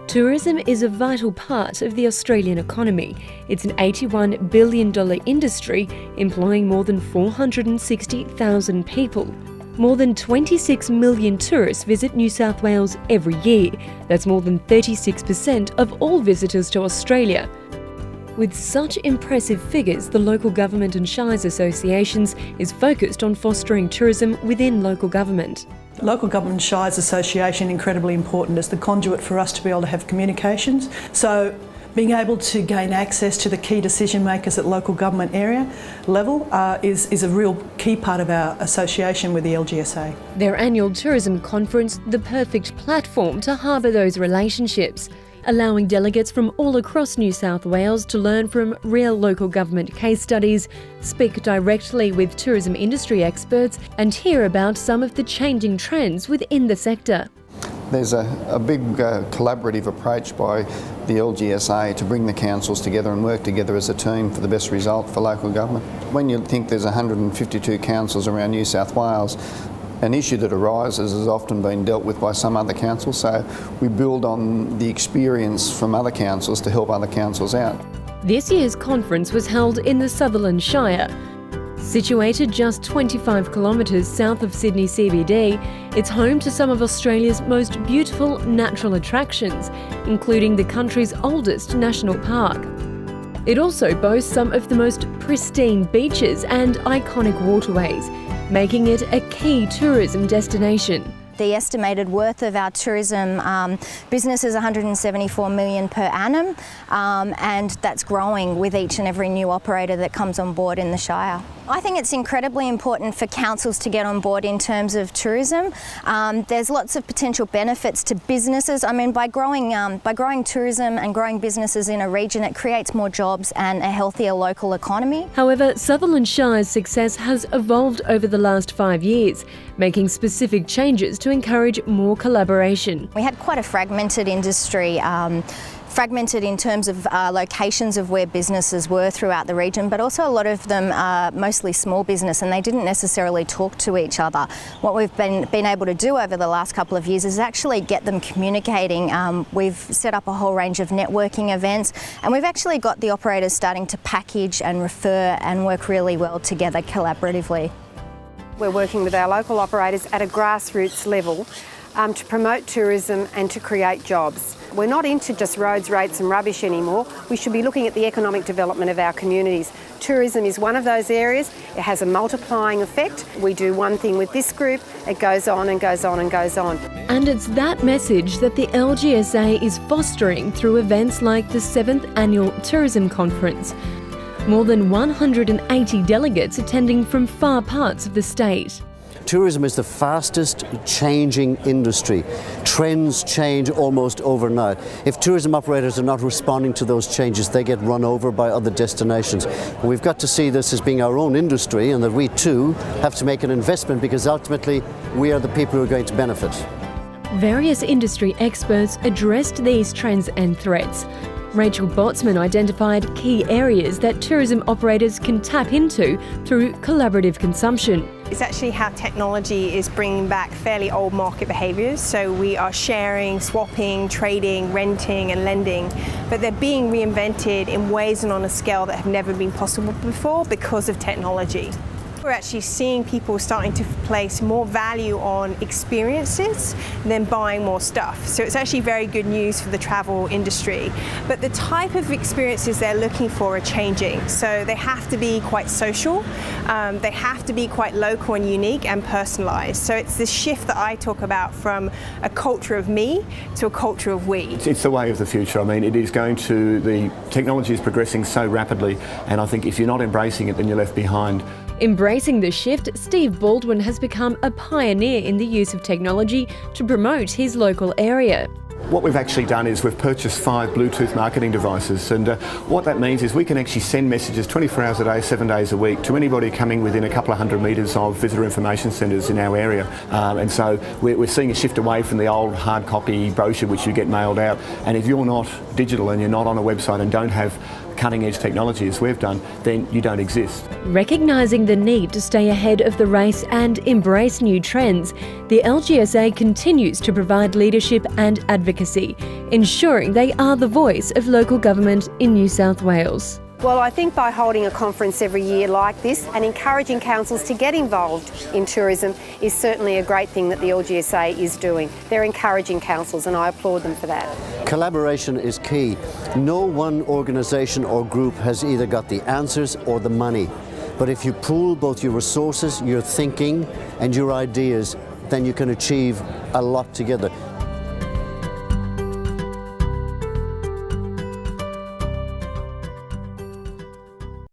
Tourism is a vital part of the Australian economy. It's an $81 billion industry employing more than 460,000 people. More than 26 million tourists visit New South Wales every year. That's more than 36% of all visitors to Australia. With such impressive figures, the Local Government and Shires Associations is focused on fostering tourism within local government. The Local Government Shires Association incredibly important as the conduit for us to be able to have communications. So being able to gain access to the key decision makers at local government area level is a real key part of our association with the LGSA. Their annual tourism conference, the perfect platform to harbour those relationships, allowing delegates from all across New South Wales to learn from real local government case studies, speak directly with tourism industry experts and hear about some of the changing trends within the sector. There's a big collaborative approach by the LGSA to bring the councils together and work together as a team for the best result for local government. When you think there's 152 councils around New South Wales, an issue that arises has often been dealt with by some other councils, so we build on the experience from other councils to help other councils out. This year's conference was held in the Sutherland Shire. Situated just 25 kilometres south of Sydney CBD, it's home to some of Australia's most beautiful natural attractions, including the country's oldest national park. It also boasts some of the most pristine beaches and iconic waterways, making it a key tourism destination. The estimated worth of our tourism business is $174 million per annum, and that's growing with each and every new operator that comes on board in the Shire. I think it's incredibly important for councils to get on board in terms of tourism. There's lots of potential benefits to businesses. I mean, by growing tourism and growing businesses in a region, it creates more jobs and a healthier local economy. However, Sutherland Shire's success has evolved over the last 5 years, making specific changes to encourage more collaboration. We had quite a fragmented industry, fragmented in terms of locations of where businesses were throughout the region, but also a lot of them are mostly small business and they didn't necessarily talk to each other. What we've been able to do over the last couple of years is actually get them communicating. We've set up a whole range of networking events and we've actually got the operators starting to package and refer and work really well together collaboratively. We're working with our local operators at a grassroots level to promote tourism and to create jobs. We're not into just roads, rates and rubbish anymore. We should be looking at the economic development of our communities. Tourism is one of those areas. It has a multiplying effect. We do one thing with this group, it goes on and goes on and goes on. And it's that message that the LGSA is fostering through events like the 7th Annual Tourism Conference. More than 180 delegates attending from far parts of the state. Tourism is the fastest changing industry. Trends change almost overnight. If tourism operators are not responding to those changes, they get run over by other destinations. We've got to see this as being our own industry and that we too have to make an investment because ultimately we are the people who are going to benefit. Various industry experts addressed these trends and threats. Rachel Botsman identified key areas that tourism operators can tap into through collaborative consumption. It's actually how technology is bringing back fairly old market behaviours. So we are sharing, swapping, trading, renting and lending, but they're being reinvented in ways and on a scale that have never been possible before because of technology. We're actually seeing people starting to place more value on experiences than buying more stuff. So it's actually very good news for the travel industry. But the type of experiences they're looking for are changing. So they have to be quite social, they have to be quite local and unique and personalised. So it's this shift that I talk about from a culture of me to a culture of we. It's the way of the future. I mean, it is going to, the technology is progressing so rapidly and I think if you're not embracing it, then you're left behind. Embracing the shift, Steve Baldwin has become a pioneer in the use of technology to promote his local area. What we've actually done is we've purchased 5 Bluetooth marketing devices and what that means is we can actually send messages 24 hours a day, 7 days a week to anybody coming within a couple of hundred metres of visitor information centres in our area. And so we're seeing a shift away from the old hard copy brochure which you get mailed out, and if you're not digital and you're not on a website and don't have cutting edge technology as we've done, then you don't exist. Recognising the need to stay ahead of the race and embrace new trends, the LGSA continues to provide leadership and advocacy, ensuring they are the voice of local government in New South Wales. Well, I think by holding a conference every year like this and encouraging councils to get involved in tourism is certainly a great thing that the LGSA is doing. They're encouraging councils and I applaud them for that. Collaboration is key. No one organisation or group has either got the answers or the money. But if you pool both your resources, your thinking and your ideas, then you can achieve a lot together.